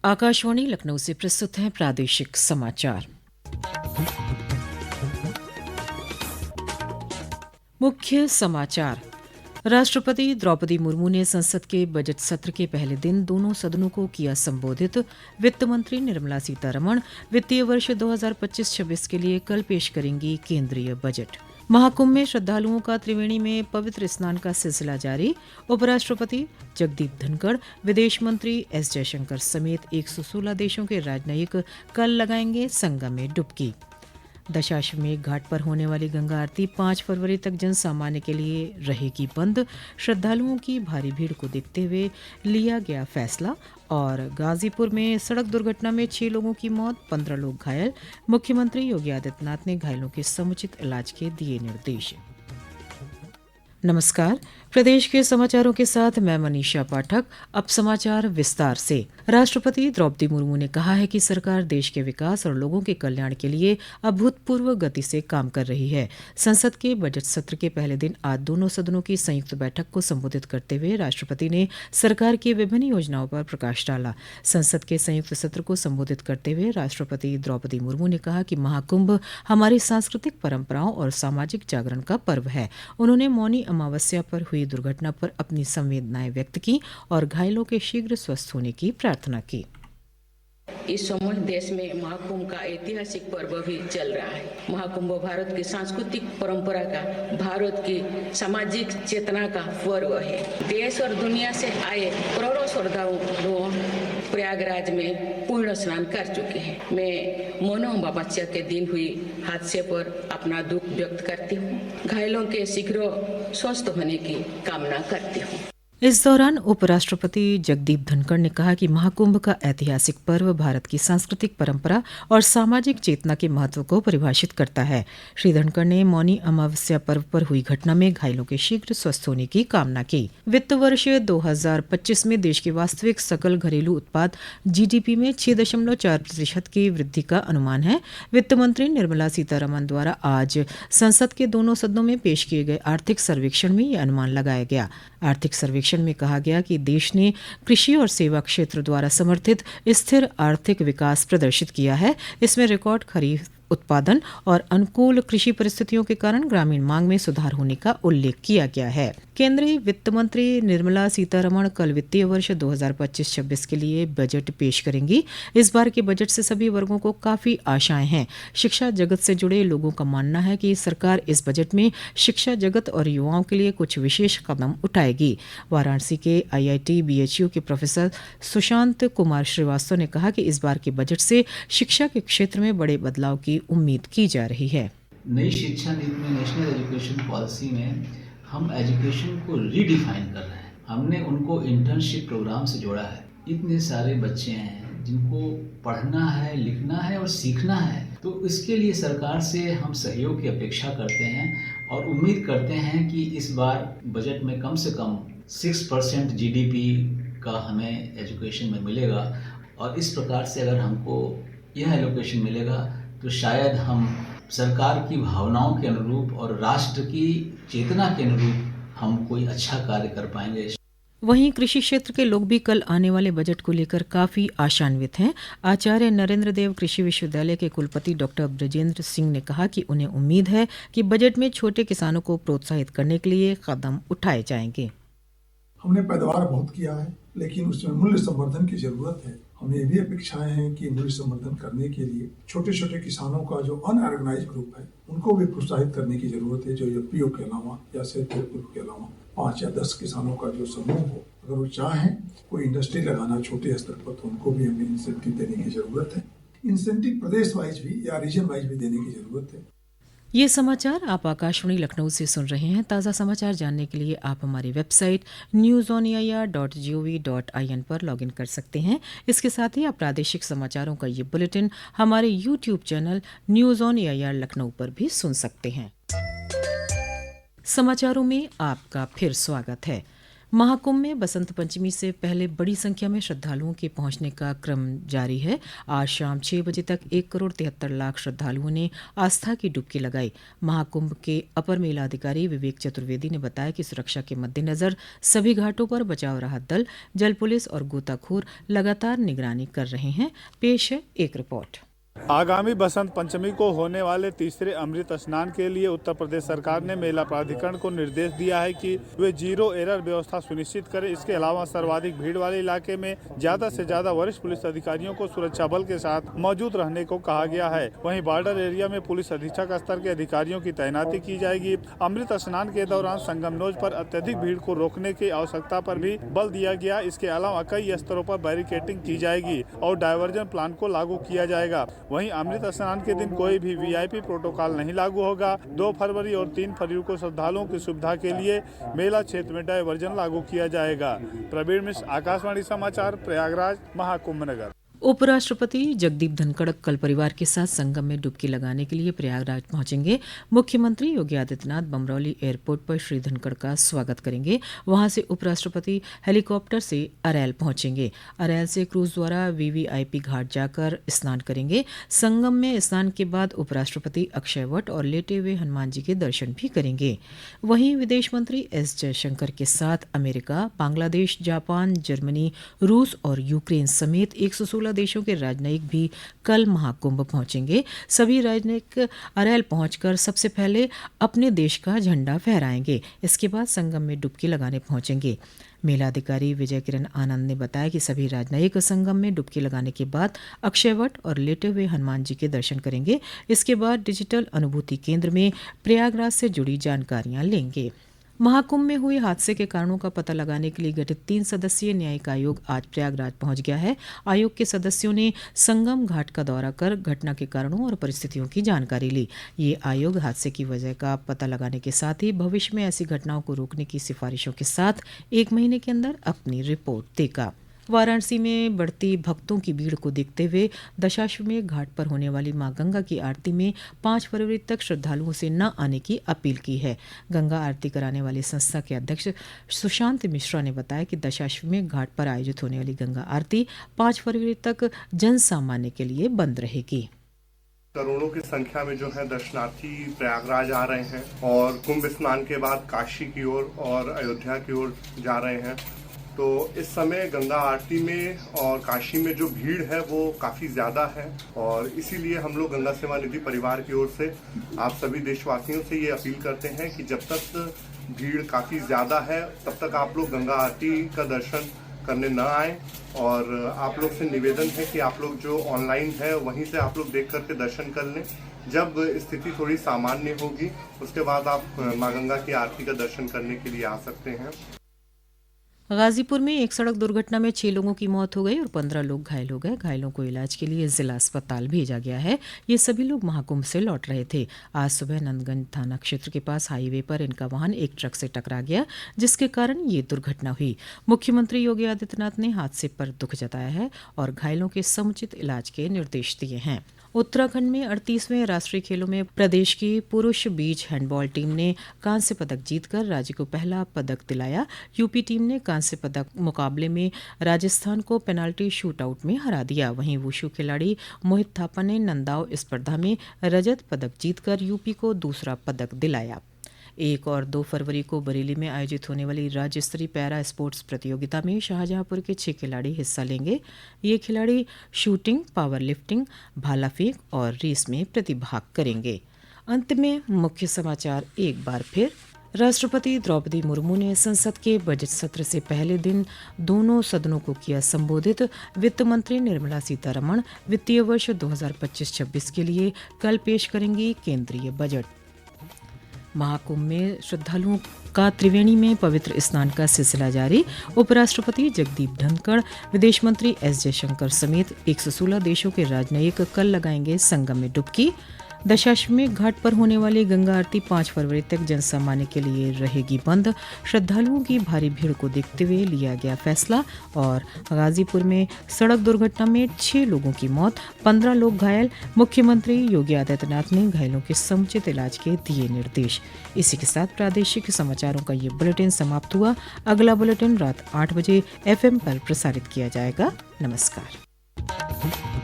आकाशवाणी लखनऊ से प्रस्तुत हैं प्रादेशिक समाचार। मुख्य समाचार। राष्ट्रपति द्रौपदी मुर्मू ने संसद के बजट सत्र के पहले दिन दोनों सदनों को किया संबोधित। वित्त मंत्री निर्मला सीतारमण वित्तीय वर्ष 2025-26 के लिए कल पेश करेंगी केंद्रीय बजट। महाकुंभ में श्रद्धालुओं का त्रिवेणी में पवित्र स्नान का सिलसिला जारी। उपराष्ट्रपति जगदीप धनखड़, विदेश मंत्री एस जयशंकर समेत 116 देशों के राजनयिक कल लगाएंगे संगम में डुबकी। दशाश्वमेध घाट पर होने वाली गंगा आरती 5 फरवरी तक जन सामान्य के लिए रहेगी बंद। श्रद्धालुओं की भारी भीड़ को देखते हुए लिया गया फैसला। और गाजीपुर में सड़क दुर्घटना में 6 लोगों की मौत, 15 लोग घायल। मुख्यमंत्री योगी आदित्यनाथ ने घायलों के समुचित इलाज के दिए निर्देश। नमस्कार, प्रदेश के समाचारों के साथ मैं मनीषा पाठक। अब समाचार विस्तार से। राष्ट्रपति द्रौपदी मुर्मू ने कहा है कि सरकार देश के विकास और लोगों के कल्याण के लिए अभूतपूर्व गति से काम कर रही है। संसद के बजट सत्र के पहले दिन आज दोनों सदनों की संयुक्त बैठक को संबोधित करते हुए राष्ट्रपति ने सरकार की विभिन्न योजनाओं पर प्रकाश डाला। संसद के संयुक्त सत्र को संबोधित करते हुए राष्ट्रपति द्रौपदी मुर्मू ने कहा कि महाकुंभ हमारी सांस्कृतिक परंपराओं और सामाजिक जागरण का पर्व है। उन्होंने मौनी अमावस्या पर हुई दुर्घटना पर अपनी संवेदनाएं व्यक्त की और घायलों के शीघ्र स्वस्थ होने की प्रार्थना की। इस समय देश में महाकुंभ का ऐतिहासिक पर्व भी चल रहा है। महाकुंभ भारत की सांस्कृतिक परंपरा का, भारत की सामाजिक चेतना का पर्व है। देश और दुनिया से आए करोड़ों श्रद्धालु प्रयागराज में पूर्ण स्नान कर चुके हैं। मैं मौनी अमावस्या के दिन हुई हादसे पर अपना दुख व्यक्त करती हूँ। घायलों के शीघ्र स्वस्थ होने की कामना करती हूँ। इस दौरान उपराष्ट्रपति जगदीप धनखड़ ने कहा कि महाकुंभ का ऐतिहासिक पर्व भारत की सांस्कृतिक परंपरा और सामाजिक चेतना के महत्व को परिभाषित करता है। श्री धनखड़ ने मौनी अमावस्या पर्व पर हुई घटना में घायलों के शीघ्र स्वस्थ होने की कामना की। वित्त वर्ष 2025 में देश के वास्तविक सकल घरेलू उत्पाद जीडीपी में 6.4% की वृद्धि का अनुमान है। वित्त मंत्री निर्मला सीतारमण द्वारा आज संसद के दोनों सदनों में पेश किए गए आर्थिक सर्वेक्षण में यह अनुमान लगाया गया। आर्थिक सर्वेक्षण में कहा गया कि देश ने कृषि और सेवा क्षेत्र द्वारा समर्थित स्थिर आर्थिक विकास प्रदर्शित किया है। इसमें रिकॉर्ड खरीफ उत्पादन और अनुकूल कृषि परिस्थितियों के कारण ग्रामीण मांग में सुधार होने का उल्लेख किया गया है। केंद्रीय वित्त मंत्री निर्मला सीतारमण कल वित्तीय वर्ष 2025-26 के लिए बजट पेश करेंगी। इस बार के बजट से सभी वर्गों को काफी आशाएं हैं। शिक्षा जगत से जुड़े लोगों का मानना है कि सरकार इस बजट में शिक्षा जगत और युवाओं के लिए कुछ विशेष कदम उठाएगी। वाराणसी के IIT BHU के प्रोफेसर सुशांत कुमार श्रीवास्तव ने कहा कि इस बार के बजट से शिक्षा के क्षेत्र में बड़े बदलाव की उम्मीद की जा रही है। नई शिक्षा नीति में, नेशनल एजुकेशन पॉलिसी में हम एजुकेशन को रीडिफाइन कर रहे हैं। हमने उनको इंटर्नशिप प्रोग्राम से जोड़ा है। इतने सारे बच्चे हैं जिनको पढ़ना है, लिखना है और सीखना है, तो इसके लिए सरकार से हम सहयोग की अपेक्षा करते हैं और उम्मीद करते हैं कि इस बार बजट में कम से कम 6% GDP का हमें एजुकेशन में मिलेगा। और इस प्रकार से अगर हमको यह एलोकेशन मिलेगा तो शायद हम सरकार की भावनाओं के अनुरूप और राष्ट्र की चेतना के अनुरूप हम कोई अच्छा कार्य कर पाएंगे। वहीं कृषि क्षेत्र के लोग भी कल आने वाले बजट को लेकर काफी आशान्वित हैं। आचार्य नरेंद्र देव कृषि विश्वविद्यालय के कुलपति डॉक्टर ब्रजेंद्र सिंह ने कहा कि उन्हें उम्मीद है कि बजट में छोटे किसानों को प्रोत्साहित करने के लिए कदम उठाए जाएंगे। हमने पैदावार बहुत किया है, लेकिन उसमें मूल्य संवर्धन की जरूरत है। हमें ये भी अपेक्षाएं हैं कि मूल्य संवर्धन करने के लिए छोटे छोटे किसानों का जो अनऑर्गेनाइज ग्रुप है उनको भी प्रोत्साहित करने की जरूरत है। जो FPO के अलावा या सेल्फ हेल्प ग्रुप के अलावा 5 या 10 किसानों का जो समूह हो, अगर वो चाहें कोई इंडस्ट्री लगाना छोटे स्तर पर, तो उनको भी हमें इंसेंटिव देने की जरूरत है। इंसेंटिव प्रदेश वाइज भी या रीजन वाइज भी देने की जरूरत है। ये समाचार आप आकाशवाणी लखनऊ से सुन रहे हैं। ताज़ा समाचार जानने के लिए आप हमारी वेबसाइट newsonair.gov.in पर लॉगिन कर सकते हैं। इसके साथ ही आप प्रादेशिक समाचारों का ये बुलेटिन हमारे YouTube channel news on AIR Lucknow पर भी सुन सकते हैं। समाचारों में आपका फिर स्वागत है। महाकुंभ में बसंत पंचमी से पहले बड़ी संख्या में श्रद्धालुओं के पहुंचने का क्रम जारी है। आज शाम 6 बजे तक 1,73,00,000 श्रद्धालुओं ने आस्था की डुबकी लगाई। महाकुंभ के अपर मेला अधिकारी विवेक चतुर्वेदी ने बताया कि सुरक्षा के मद्देनजर सभी घाटों पर बचाव राहत दल, जल पुलिस और गोताखोर लगातार निगरानी कर रहे हैं। पेश है एक रिपोर्ट। आगामी बसंत पंचमी को होने वाले तीसरे अमृत स्नान के लिए उत्तर प्रदेश सरकार ने मेला प्राधिकरण को निर्देश दिया है कि वे जीरो एरर व्यवस्था सुनिश्चित करें। इसके अलावा सर्वाधिक भीड़ वाले इलाके में ज्यादा से ज्यादा वरिष्ठ पुलिस अधिकारियों को सुरक्षा बल के साथ मौजूद रहने को कहा गया है। वहीं बॉर्डर एरिया में पुलिस अधीक्षक स्तर के अधिकारियों की तैनाती की जाएगी। अमृत स्नान के दौरान संगम नोज पर अत्यधिक भीड़ को रोकने की आवश्यकता पर भी बल दिया गया। इसके अलावा कई स्तरों पर बैरिकेडिंग की जाएगी और डायवर्जन प्लान को लागू किया जाएगा। वहीं अमृत स्नान के दिन कोई भी वीआईपी प्रोटोकॉल नहीं लागू होगा। 2 फरवरी और 3 फरवरी को श्रद्धालुओं की सुविधा के लिए मेला क्षेत्र में डायवर्जन लागू किया जाएगा। प्रवीण मिश्र, आकाशवाणी समाचार, प्रयागराज, महाकुंभ नगर। उपराष्ट्रपति जगदीप धनखड़ कल परिवार के साथ संगम में डुबकी लगाने के लिए प्रयागराज पहुंचेंगे। मुख्यमंत्री योगी आदित्यनाथ बमरौली एयरपोर्ट पर श्री धनखड़ का स्वागत करेंगे। वहां से उपराष्ट्रपति हेलीकॉप्टर से अरैल पहुंचेंगे। अरैल से क्रूज द्वारा वीवीआईपी घाट जाकर स्नान करेंगे। संगम में स्नान के बाद उपराष्ट्रपति अक्षय वट और लेटे हुए हनुमान जी के दर्शन भी करेंगे। वहीं विदेश मंत्री एस जयशंकर के साथ अमेरिका, बांग्लादेश, जापान, जर्मनी, रूस और यूक्रेन समेत 116 देशों के राजनयिक भी कल महाकुंभ पहुंचेंगे। सभी राजनयिक अरैल पहुंचकर सबसे पहले अपने देश का झंडा फहराएंगे। इसके बाद संगम में डुबकी लगाने पहुंचेंगे। मेलाधिकारी विजय किरण आनंद ने बताया कि सभी राजनयिक संगम में डुबकी लगाने के बाद अक्षय वट और लेटे हुए हनुमान जी के दर्शन करेंगे। इसके बाद डिजिटल अनुभूति केंद्र में प्रयागराज से जुड़ी जानकारियां लेंगे। महाकुंभ में हुए हादसे के कारणों का पता लगाने के लिए गठित 3 सदस्यीय न्यायिक आयोग आज प्रयागराज पहुंच गया है। आयोग के सदस्यों ने संगम घाट का दौरा कर घटना के कारणों और परिस्थितियों की जानकारी ली। ये आयोग हादसे की वजह का पता लगाने के साथ ही भविष्य में ऐसी घटनाओं को रोकने की सिफारिशों के साथ 1 महीने के अंदर अपनी रिपोर्ट देगा। वाराणसी में बढ़ती भक्तों की भीड़ को देखते हुए दशाश्वमेध घाट पर होने वाली मां गंगा की आरती में 5 फरवरी तक श्रद्धालुओं से न आने की अपील की है। गंगा आरती कराने वाली संस्था के अध्यक्ष सुशांत मिश्रा ने बताया कि दशाश्वमेध घाट पर आयोजित होने वाली गंगा आरती 5 फरवरी तक जन सामान्य के लिए बंद रहेगी। करोड़ों की संख्या में जो है दर्शनार्थी प्रयागराज आ रहे हैं और कुंभ स्नान के बाद काशी की ओर और अयोध्या की ओर जा रहे हैं। तो इस समय गंगा आरती में और काशी में जो भीड़ है वो काफ़ी ज़्यादा है और इसीलिए हम लोग गंगा सेवा निधि परिवार की ओर से आप सभी देशवासियों से ये अपील करते हैं कि जब तक भीड़ काफ़ी ज़्यादा है तब तक आप लोग गंगा आरती का दर्शन करने न आए। और आप लोग से निवेदन है कि आप लोग जो ऑनलाइन है वहीं से आप लोग देख करके दर्शन कर लें। जब स्थिति थोड़ी सामान्य होगी उसके बाद आप माँ गंगा की आरती का दर्शन करने के लिए आ सकते हैं। गाजीपुर में एक सड़क दुर्घटना में 6 लोगों की मौत हो गई और 15 लोग घायल हो गए। घायलों को इलाज के लिए जिला अस्पताल भेजा गया है। ये सभी लोग महाकुंभ से लौट रहे थे। आज सुबह नंदगंज थाना क्षेत्र के पास हाईवे पर इनका वाहन एक ट्रक से टकरा गया, जिसके कारण ये दुर्घटना हुई। मुख्यमंत्री योगी आदित्यनाथ ने हादसे पर दुख जताया है और घायलों के समुचित इलाज के निर्देश दिए हैं। उत्तराखंड में 38वें राष्ट्रीय खेलों में प्रदेश की पुरुष बीच हैंडबॉल टीम ने कांस्य पदक जीतकर राज्य को पहला पदक दिलाया। यूपी टीम ने कांस्य पदक मुकाबले में राजस्थान को पेनाल्टी शूटआउट में हरा दिया। वहीं वुशु खिलाड़ी मोहित थापा ने नंदाव स्पर्धा में रजत पदक जीतकर यूपी को दूसरा पदक दिलाया। 1 और 2 फरवरी को बरेली में आयोजित होने वाली राज्य स्तरीय पैरा स्पोर्ट्स प्रतियोगिता में शाहजहांपुर के 6 खिलाड़ी हिस्सा लेंगे। ये खिलाड़ी शूटिंग, पावर लिफ्टिंग, भाला फेंक और रेस में प्रतिभाग करेंगे। अंत में मुख्य समाचार एक बार फिर। राष्ट्रपति द्रौपदी मुर्मू ने संसद के बजट सत्र से पहले दिन दोनों सदनों को किया संबोधित। वित्त मंत्री निर्मला सीतारमण वित्तीय वर्ष 2025-26 के लिए कल पेश करेंगी केंद्रीय बजट। महाकुंभ में श्रद्धालुओं का त्रिवेणी में पवित्र स्नान का सिलसिला जारी। उपराष्ट्रपति जगदीप धनखड़, विदेश मंत्री एस जयशंकर समेत 116 देशों के राजनयिक कल लगाएंगे संगम में डुबकी। दशाश्वमेध घाट पर होने वाली गंगा आरती 5 फरवरी तक जनसामान्य के लिए रहेगी बंद। श्रद्धालुओं की भारी भीड़ को देखते हुए लिया गया फैसला। और गाजीपुर में सड़क दुर्घटना में 6 लोगों की मौत, 15 लोग घायल। मुख्यमंत्री योगी आदित्यनाथ ने घायलों के समुचित इलाज के दिए निर्देश। इसी के साथ प्रादेशिक समाचारों का ये बुलेटिन समाप्त हुआ। अगला बुलेटिन रात 8 बजे FM पर प्रसारित किया जाएगा। नमस्कार।